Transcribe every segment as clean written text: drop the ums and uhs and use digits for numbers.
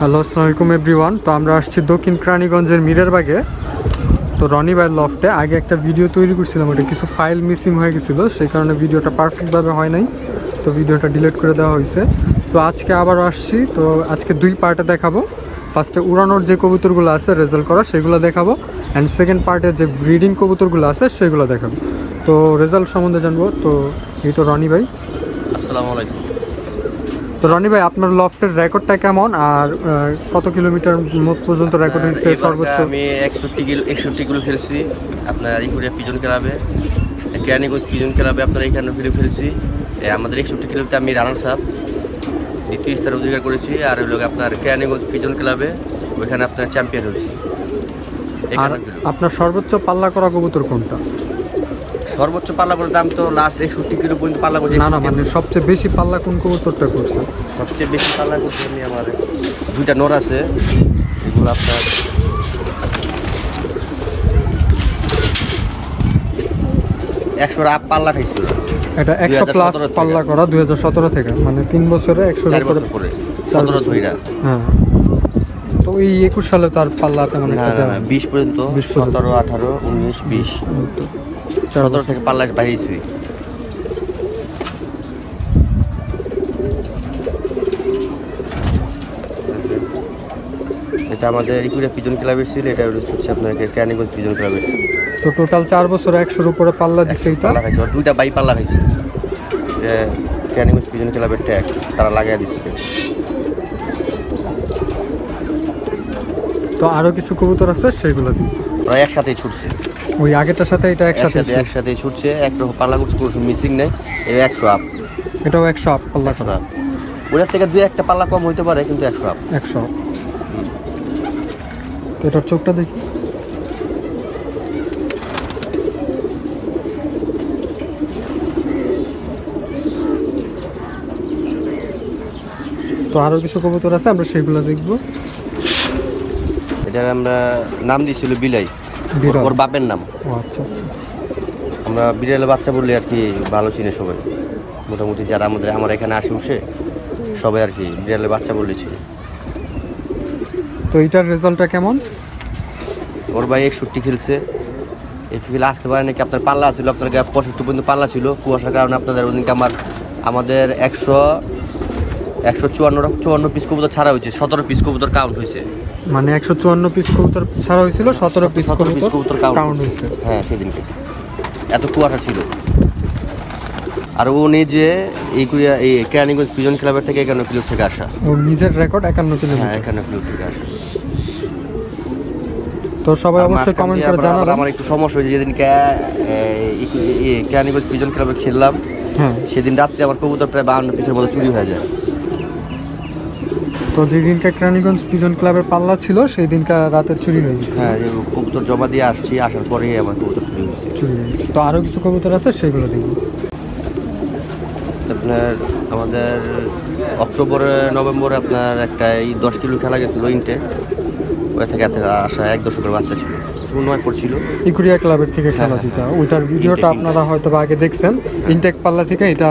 Hello, আসসালামু আলাইকুম everyone. তো আমরা আসছি দক্ষিণ কেরানীগঞ্জের মিরেরবাগে। তো রনি ভাইয়ের লফটে আগে একটা ভিডিও তৈরি করছিলাম, ওটা কিছু ফাইল মিসিং হয়ে গেছিলো, সেই কারণে ভিডিওটা পারফেক্টভাবে হয় নাই, তো ভিডিওটা ডিলিট করে দেওয়া হয়েছে। তো আজকে আবারও আসছি, তো আজকে দুই পার্টে দেখাবো। ফার্স্টে উড়ানোর যে কবুতরগুলো আছে রেজাল্ট করা সেগুলো দেখাবো, অ্যান্ড সেকেন্ড পার্টে যে ব্রিডিং কবুতরগুলো আছে সেগুলো দেখাবো। তো রেজাল্ট সম্বন্ধে জানবো। তো এই তো রনি ভাই। আসসালামু আলাইকুম। তো রনি ভাই, আপনার লফটের রেকর্ডটা কেমন, আর কত কিলোমিটার পর্যন্ত রেকর্ড হয়েছে সর্বোচ্চ? আমি 61 কিলো ফেলছি আপনার ইকুরিয়া পিজন ক্লাবে, কেরানীগঞ্জ পিজন ক্লাবে আপনার 51 কিলো ফেলছি। আমাদের 61 কিলোতে আমি রানার্স আপ দ্বিতীয় স্থান অধিকার করেছি, আর হলো আপনার কেরানীগঞ্জ পিজন ক্লাবে ওইখানে আপনার চ্যাম্পিয়ন হয়েছি। আর আপনার সর্বোচ্চ পাল্লা করা কবুতর কোনটা? সর্বোচ্চ পাল্লা করে দাম তো লাস্ট 61 কিলো পর্যন্ত পাল্লা করছি। না, মানে সবচেয়ে বেশি পাল্লা কোন কবুতরটা করছে? সবচেয়ে বেশি পাল্লা করছি আমি, আমার দুইটা নর আছে, এগুলো আপনার 100 আপ পাল্লা খাইছিল। এটা 100 প্লাস পাল্লা করা 2017 থেকে, মানে 3 বছরে 100 করে 17 ধইরা। হ্যাঁ, তো এই 21 সালে তার পাল্লা তেমন একটা 20 পর্যন্ত, 17, 18, 19, 20, 17 থেকে পাল্লা বাড়িয়েছি। এটা আমাদের ইকুরিয়া পিজন ক্লাবের ছিল, এটা হচ্ছে আপনার কেরানীগঞ্জ পিজন ক্লাবের। তো টোটাল 4 বছর 100-এর উপরে পাল্লা দিচ্ছে। এটা পাল্লা খাইছে, দুইটা বাই পাল্লা খাইছে। কেরানীগঞ্জ পিজন ক্লাবের ট্যাগ তারা লাগাই দিচ্ছে। তো আরো কিছু কবুতর আছে, সেগুলো দিই প্রায় একসাথেই ছুটছে। ওই আগেরটার সাথে এটা একসাথে ছুটছে, একটা পাল্লা করছে, কোনো মিসিং নেই। এই 100 আপ, এটাও 100 আপ পাল্লা করা। ওটার থেকে 2-1টা পাল্লা কম হইতে পারে, কিন্তু 100 আপ। 100 আপ। তো এটার চোখটা দেখি। তো আরো কিছু কবুতর আছে, আমরা সেগুলো দেখবো। এটার আমরা নাম দিয়েছিল বিলাই, ওর বাপের নাম। ও আচ্ছা আচ্ছা। আমরা বিড়ালের বাচ্চা বললে আর কি ভালো চিনে সবাই, মোটামুটি যারা আমার এখানে আসে উঠে সবাই আর কি বিড়ালের বাচ্চা বলেছি। তো এইটার রেজাল্টটা কেমন? ওর ভাই 61 খেলছে, এই ফিল আসতে পারে নাকি। আপনার পাল্লা ছিল, আপনার 65 পর্যন্ত পাল্লা ছিল, কুয়াশার কারণে আপনাদের ওদিনকে আমাদের 154 পিস কবুতর ছাড়া হয়েছে, 17 পিস কবুতর কাউন্ট হয়েছে। মানে 154 পিস কবুতর ছাড়া হয়েছিল, 17 পিস কবুতর কাউন্ট হয়েছে। হ্যাঁ, সেদিনকে এত কুয়াশা ছিল। আর ও নিজে এই কেরানীগঞ্জ পিজন ক্লাবের থেকে 51 কিলো থেকে আসা, ওর নিজের রেকর্ড 51 কিলো। হ্যাঁ, 51 কিলো থেকে আসা। তো সবাই অবশ্যই কমেন্ট করে জানাবেন। আমার একটু সমস্যা হয়েছে, যেদিনকে কেরানীগঞ্জ পিজন ক্লাবে খেললাম, হ্যাঁ, সেদিন রাত্রে আমার কবুতর প্রায় 52 পিসের মতো চুরি হয়ে যায়। তো যেদিনকে কেরানীগঞ্জ পিজন ক্লাবের পাল্লা ছিল সেই দিনকে রাতে চুরি হয়ে গেছে। হ্যাঁ, কবুতর জমা দিয়ে আসার পরেই আমার কবুতর চুরি হয়েছে। তো আরও কিছু কবুতর আছে, সেগুলো দেখব। আপনার আমাদের নভেম্বরে আপনার একটা 10 কিলো খেলা গেছিলো ইনটে, ওই থেকে আসা 1 দশকের বাচ্চা ছিল, নয় পড়ছিল। ইকুরিয়া ক্লাবের থেকে খেলা যেটা, ওইটার ভিডিওটা আপনারা হয়তো আগে দেখছেন। ইনটেক পাল্লা থেকে এটা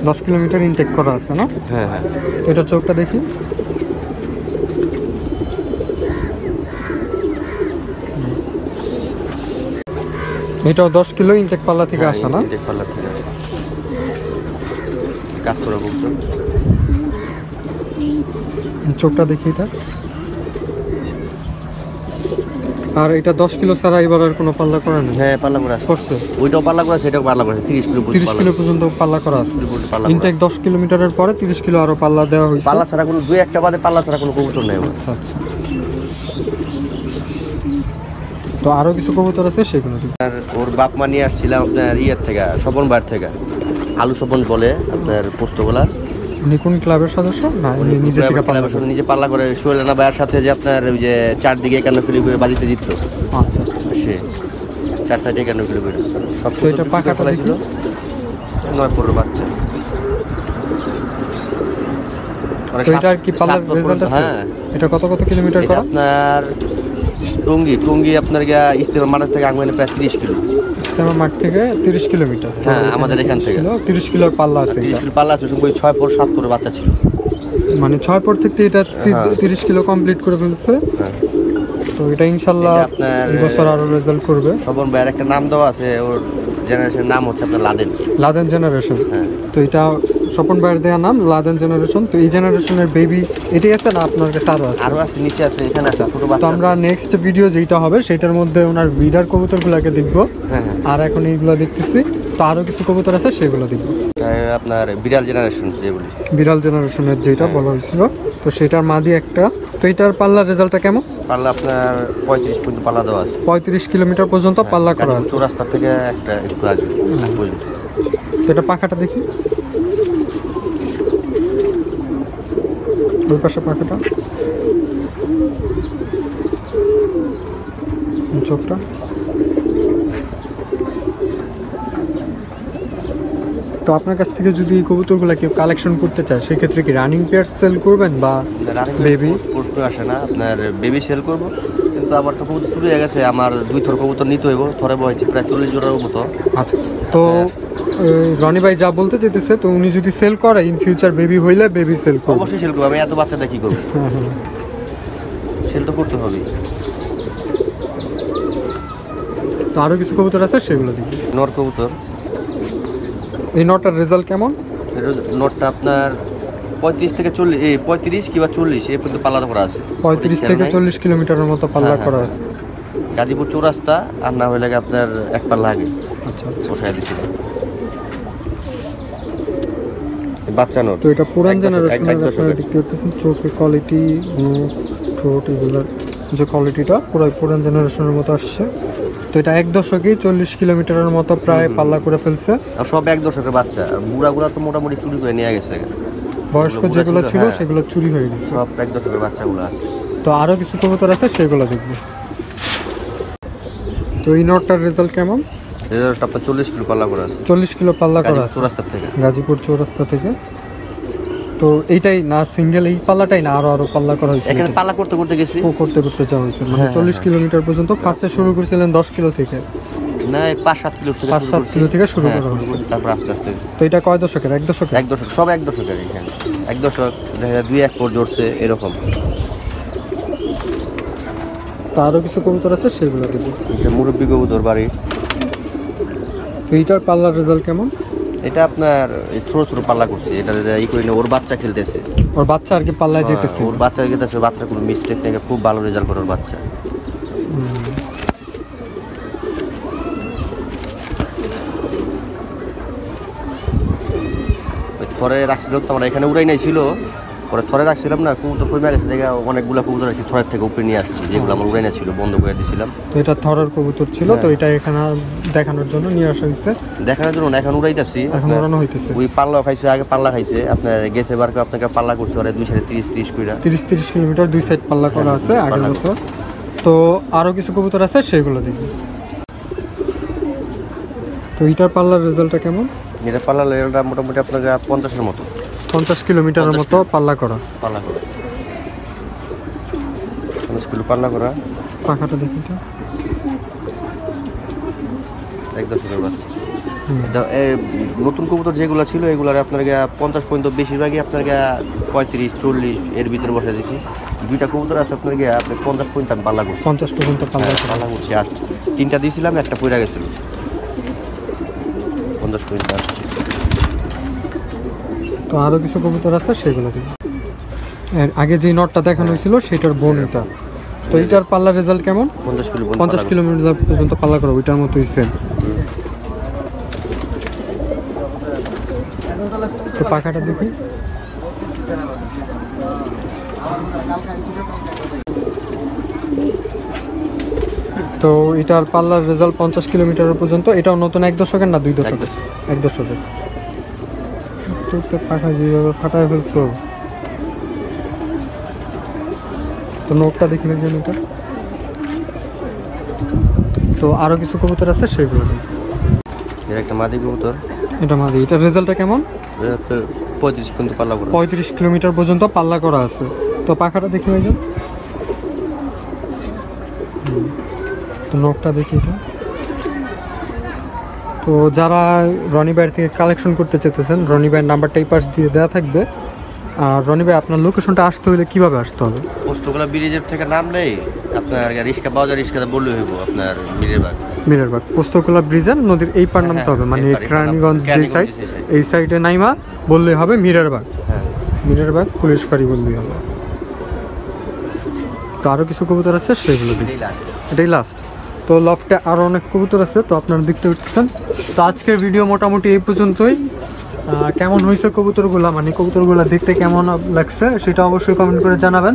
10 কিলোমিটার ইনটেক করা আছে না? হ্যাঁ হ্যাঁ। এটার চোখটা দেখি। এটাও 10 কিলো ইনটেক পাল্লা থেকে আসা না? ইনটেক পাল্লা থেকে আসা, কাজ করা বলতো। চোখটা দেখি এটা। আর এটা 10 কিলো ছাড়া এবার আর কোনো পাল্লা করা নেই? হ্যাঁ, পাল্লা করা করছে, ওইটাও পাল্লা করা আছে, এটাও পাল্লা করা আছে। 30 কিলো পর্যন্ত পাল্লা করা আছে। ইনটেক 10 কিলোমিটারের পরে 30 কিলো আরো পাল্লা দেওয়া হয়েছে। পাল্লা ছাড়া কোনো 2-1টা বাদে পাল্লা ছাড়া কোনো কবুতর নেই। আচ্ছা আচ্ছা। তো আরো কিছু কবুতর আছে, সেগুলো আর ওর বাপ মা নিয়ে আসছিলাম আপনার থেকে, স্বপন বার থেকে, আলু স্বপন বলে আপনার পোস্তগোলার। উনি কোন ক্লাবের সদস্য? না, নিজে পাল্লা করে শৈলানা ভাইয়ের সাথে, যে আপনার ওই যে 4 দিকে 51 কিলো করে বাজিতে দিত। আচ্ছা আচ্ছা। সে 4 সাইডে 51 কিলো করে সব। তো এটা পাকাটা ছিল 9 পরের বাচ্চা। তো এটার কি পাল্লার রেজাল্ট আছে? হ্যাঁ, এটা কত কিলোমিটার এটা করা? আপনার টঙ্গী আপনার গিয়া ইস্তেমা মাঠ থেকে আঙ্গুনে প্রায় 30 কিলো। ইস্তেমা মাঠ থেকে 30 কিলোমিটার। হ্যাঁ, আমাদের এখান থেকে 30 কিলোর পাল্লা আছে। 30 কিলো পাল্লা আছে, সঙ্গে 6 পর 7 করে বাচ্চা ছিল। মানে 6 পর থেকে এটা 30 কিলো কমপ্লিট করে ফেলছে। হ্যাঁ, তো এটা ইনশাআল্লাহ এটা আপনার এই বছর আরো রেজাল্ট করবে। স্বপন ভাইয়ের একটা নাম দেওয়া আছে, ওর জেনারেশনের নাম হচ্ছে আপনার লাদেন জেনারেশন। হ্যাঁ, তো এটা স্বপন ভাইয়ের দেওয়া নাম লাদেন জেনারেশন। তো এই জেনারেশনের বেবি এটাই আছে না আপনার কাছে আরো আছে? আরো আছে, নিচে আছে, এখানে আছে ছোট তো বাচ্চা। আমরা নেক্সট ভিডিও যেটা হবে সেটার মধ্যে ওনার বিডার কবুতরগুলোকে দেখবো। হ্যাঁ, হ্যাঁ, আর এখন এইগুলো দেখতেছি। তো আরো কিছু কবুতর আছে সেগুলো দেখবো। আপনার বিড়াল জেনারেশন যে বলি, বিড়াল জেনারেশনের যেটা হ্যাঁ। বলা হয়েছিল, তো সেটার মাদি একটা। তো এটার পাল্লার রেজাল্টটা কেমন? পাল্লা আপনার 35 পর্যন্ত পাল্লা দেওয়া আছে। 35 কিলোমিটার পর্যন্ত পাল্লা করা আছে। চৌরাস্তা থেকে একটা একটু আসবে পর্যন্ত। তো এটা পাখাটা দেখি, ওই পাশে পাখাটা, চোখটা। তো আপনার কাছ থেকে যদি এই কবুতরগুলো কেউ কালেকশন করতে চায় সেক্ষেত্রে কি রানিং পেয়ার সেল করবেন বা বেবি? প্রশ্ন আসে না, আপনার বেবি সেল করব, কিন্তু আবার তো কবুতর চুরি হয়ে গেছে আমার, 2 থর কবুতর নিতে হইব, থরে বয়ছে প্রায় 40 জোড়ার মতো। আচ্ছা, তো রনি ভাই যা বলতে চাইতেছে, তো উনি যদি সেল করে ইন ফিউচার বেবি হইলে বেবি সেল করবে? অবশ্যই সেল করবো, আমি এত বাচ্চা দেখি করবো, হ্যাঁ হ্যাঁ। সেল তো করতে হবে। তো আরও কিছু কবুতর আছে সেগুলো দেখি। নর কবুতর, এই নটার রেজাল্ট কেমন? নটটা আপনার 35 থেকে 40, 35 কিংবা 40 এই পর্যন্ত পাল্লা করা আছে। 35 থেকে 40 কিলোমিটারের মতো পাল্লা হ্যাঁ, করা হ্যাঁ। আছে। গাজীপুর চৌরাস্তা, আর না হলে আপনার এক পাল্লা আগে আচ্ছা আচ্ছা। বসাই দিছিল বাচ্চা নর। তো এটা পুরান এক জেনারেশনের, দশকের। আপনারা দেখতে পাচ্ছেন চোখের কোয়ালিটি, ঠোঁট, এগুলোর যে কোয়ালিটিটা পুরাই পুরান জেনারেশনের মতো আসছে। তো এটা 1 দশকেই 40 কিলোমিটারের মতো প্রায় পাল্লা করে ফেলছে। আর সব 1 দশকের বাচ্চা, বুড়াগুলা তো মোটামুটি চুরি করে নিয়ে গেছে। বয়স্ক বুড়া যেগুলো ছিল, ছিল হ্যাঁ। সেগুলো চুরি হয়ে গেছে। সব 1 দশকের বাচ্চাগুলো আছে। তো আরও কিছু কবুতর আছে সেগুলো দেখবো। তো এই নটটার রেজাল্ট কেমন? রেজাল্ট আপনার 40 কিলো পাল্লা করা আছে, 40 কিলো পাল্লা করা আছে চৌরাস্তা থেকে। গাজীপুর চৌরাস্তা থেকে। তো এইটাই না সিঙ্গেল এই পাল্লাটাই না আরো পাল্লা করা হয়েছে? এখানে পাল্লা করতে করতে গেছি, করতে যাওয়া হয়েছে মানে হ্যাঁ, 40 হ্যাঁ। কিলোমিটার পর্যন্ত। ফার্স্টে শুরু করেছিলেন 10 কিলো থেকে, না 5-7 কিলো থেকে 5-7 কিলো থেকে শুরু হ্যাঁ, করা শুরু হয়েছে। করছি, তারপর আস্তে আস্তে তো এটা কয় দশকের? 1 দশকের? 1 দশক, সব 1 দশকের। এখানে 1 দশক দেখা যায় 2-1 পর জড়ছে এরকম। তো আরো কিছু কবুতর আছে সেগুলো দেখবো। এটা মুরব্বী কবুতর বাড়ি। তো এইটার পাল্লার রেজাল্ট কেমন? এটা আপনার এই ছোট ছোট পাল্লা করছে, এটা ই করে না, ওর বাচ্চা খেলতেছে, ওর বাচ্চা আর কি পাল্লায় যেতেছে? ওর বাচ্চা খেলতেছে, বাচ্চা কোনো মিস্টেক নেই, খুব ভালো রেজাল্ট করে ওর বাচ্চা। থরে রাখছিলাম তো আমরা, এখানে উড়াই নাই ছিল, পরে থরে রাখছিলাম না, কবুতর কমে গেছে দেখে অনেকগুলো কবুতর আর কি থরের থেকে উপরে নিয়ে আসছি, যেগুলো আমার উড়াই না ছিল, বন্ধ করে দিয়েছিলাম। তো এটা থরের কবুতর ছিল, তো এটা এখানে দেখানোর জন্য নিয়ে আসা হয়েছে। দেখানোর জন্য না, এখন উড়াইতেছি। এখন উড়ানো হইতেছে। ওই পাল্লা খাইছে, আগে পাল্লা খাইছে আপনার গেছে বারকে, আপনাকে পাল্লা করছে ওরা 2 সাইডে 30 করে 30 কিলোমিটার 2 সাইড পাল্লা করা আছে আগের বছর। তো আরো কিছু কবুতর আছে সেগুলো দেখি। তো এটার পাল্লার রেজাল্টটা কেমন? এটা পাল্লা লেভেলটা মোটামুটি আপনার 50-এর মতো, 50 কিলোমিটারের মতো পাল্লা করা। পাল্লা করা 50 কিলো পাল্লা করা। পাখাটা দেখি তো। 1 দশকের বাচ্চা। নতুন কবুতর যেগুলো ছিল এগুলার আপনার 50 পর্যন্ত, বেশিরভাগই আপনার 35-40 এর ভিতরে বসে দিচ্ছি। 2টা কবুতর আছে আপনার আপনি 50 পর্যন্ত আমি পাল্লা করছি। 50 পর্যন্ত পাল্লা করা। পাল্লা করছি, আর 3টা দিয়েছিলাম, একটা পড়ে গেছিল, 50 পর্যন্ত আসছে। তো আরো কিছু কবুতর আছে সেগুলো দেখি। এর আগে যে নটটা দেখানো হয়েছিল সেটার বোন এটা। তো এটার পাল্লার রেজাল্ট কেমন? 50 কিলো 50 কিলোমিটার পর্যন্ত পাল্লা করা, ওইটার মতোই সেম। তো পাখাটা দেখি। তো এটার পাল্লার রেজাল্ট 50 কিলোমিটার পর্যন্ত। এটাও নতুন 1 দশকের না 2 দশকের? 1 দশকের। তো পাখা যেভাবে ফাটায় ফেলছো। তো নোকটা দেখি না এটা। তো আরো কিছু কবুতর আছে সেগুলো দেখি। এর একটা মাদি কবুতর। এটা মাদি। এটার রেজাল্টটা কেমন? 35 পর্যন্ত পাল্লা করা। 35 কিলোমিটার পর্যন্ত পাল্লা করা আছে। তো পাখাটা দেখি ভাইজান, তো নখটা দেখি এটা। তো যারা রনি ভাইয়ের থেকে কালেকশন করতে চাইতেছেন, রনি ভাইয়ের নাম্বারটা এই পাশ দিয়ে দেওয়া থাকবে। আর রনি ভাই আপনার লোকেশনটা আসতে হলে কীভাবে আসতে হবে? পোস্তগোলা ব্রিজের থেকে নামলেই আপনার রিক্সা পাওয়া যায়, রিক্সাতে বললে হইব আপনার মিরেরবাগ পোস্তগোলা ব্রিজের নদীর এই পার নামতে হবে, মানে কেরানীগঞ্জ যে সাইড, এই সাইডে নাইমা বললেই হবে মিরেরবাগ। হ্যাঁ, মিরেরবাগ পুলিশ ফাঁড়ি বললেই হবে। তো আরও কিছু কবুতর আছে, সেগুলো দিই, এটাই লাস্ট। তো লফটে আরও অনেক কবুতর আছে, তো আপনারা দেখতে পাচ্ছেন। তো আজকের ভিডিও মোটামুটি এই পর্যন্তই। কেমন হয়েছে কবুতরগুলো, মানে কবুতরগুলো দেখতে কেমন লাগছে সেটা অবশ্যই কমেন্ট করে জানাবেন।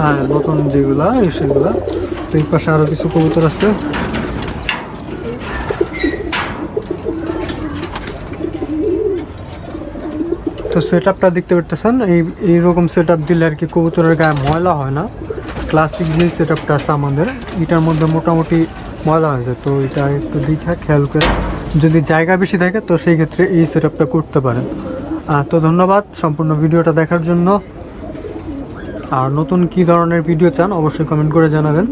হ্যাঁ, নতুন যেগুলা সেগুলা। তো এই পাশে আরও কিছু কবুতর আছে। তো সেট আপটা দেখতে পারতেছেন, এইরকম সেট আপ দিলে আর কি কবুতরের গায়ে ময়লা হয় না। ক্লাসিক যে সেট আপটা আছে আমাদের, এটার মধ্যে মোটামুটি ময়লা হয়ে যায়। তো এটা একটু দেখে খেয়াল করে, যদি জায়গা বেশি থাকে তো সেই ক্ষেত্রে এই সেট আপটা করতে পারেন। তো ধন্যবাদ সম্পূর্ণ ভিডিওটা দেখার জন্য। আর নতুন কী ধরনের ভিডিও চান অবশ্যই কমেন্ট করে জানাবেন।